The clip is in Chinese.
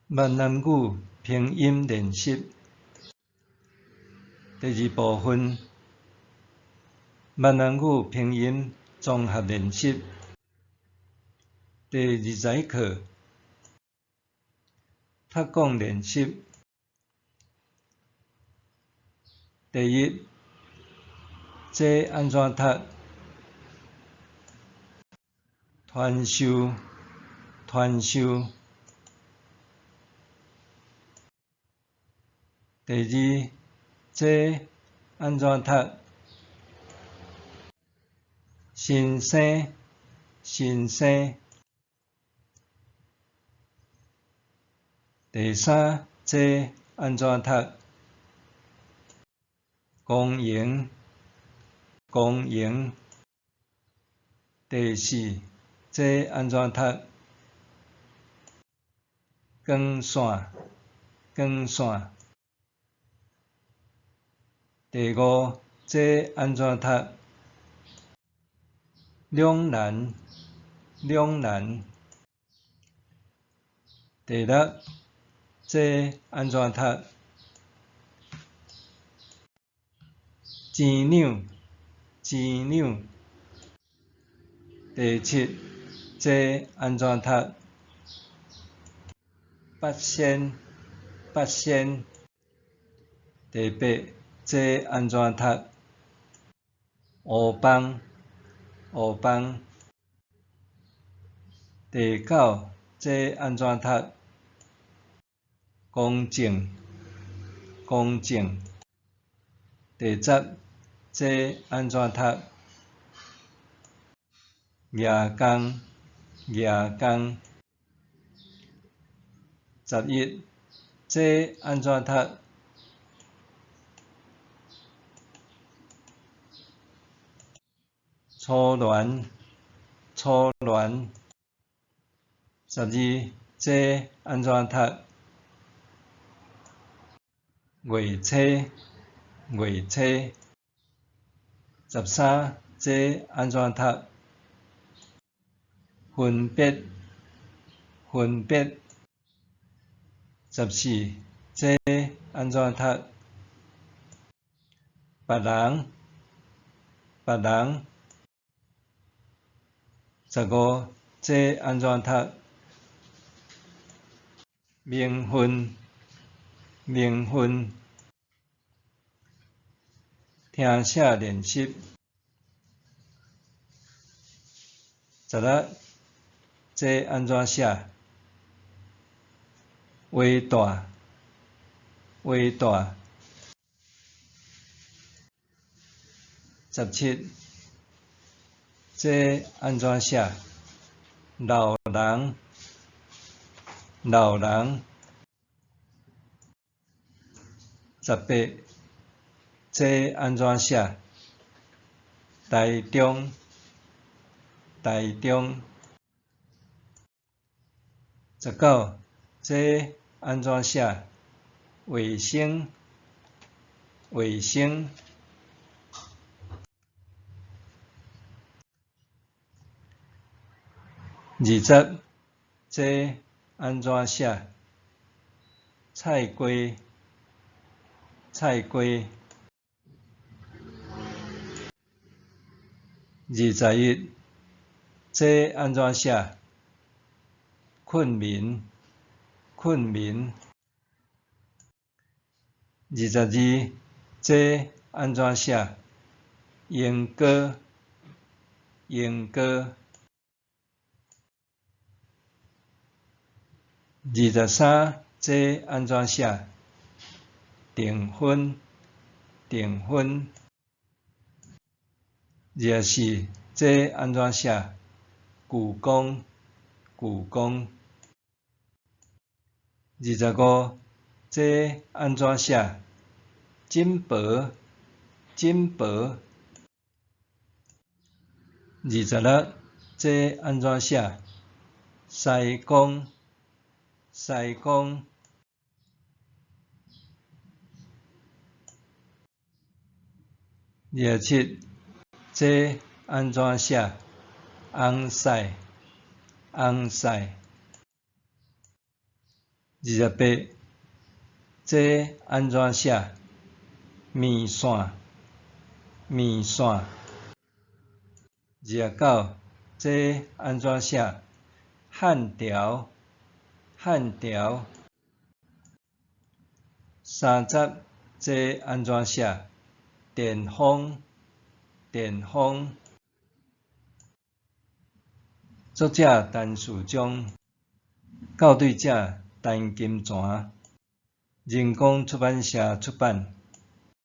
闽南语拼音练习第2部分。闽南语拼音综合练习第20课。读讲练习。第1，这安怎读？传授，传授。第2，这安怎读？新生，新生。第3，这安怎读？公营，公营。第4，这安怎读？光线，光线。第5，这安怎读？两难，两难。第6，这安怎读？钱两，钱两。第7，这安怎读？八仙，八仙。第8，这安怎读？乌帮，乌帮。第9，这安怎读？公正，公正。第10，这安怎读？夜工，夜工。11，这安怎读？初恋，初恋。12，这安怎读？月初，月初。13，这安怎读？分别，分别。14，这安怎读？别人，别人。15，这安怎读？名分，名分。听写练习。16，这安怎写？画大，画大。17，这安怎写？老人，老人。18，这安怎写？台中，台中。19，这安怎写？卫生，卫生。20，这安怎写？菜瓜，菜瓜。21，这安怎写？困眠，困眠。22，这安怎写？莺歌，莺歌。23，这安怎写？订婚，订婚。24，这安怎写？故宫，故宫。25，这安怎写？金箔，金箔。26，这安怎写？西宫，西宫。27，这安怎写？红晒，红晒。28，这安怎写？面线，面线。29，这安怎写？汉条，汉条。30，这安怎写？电风，电风。作者陈树忠，校对者陈金泉，人工出版社出版。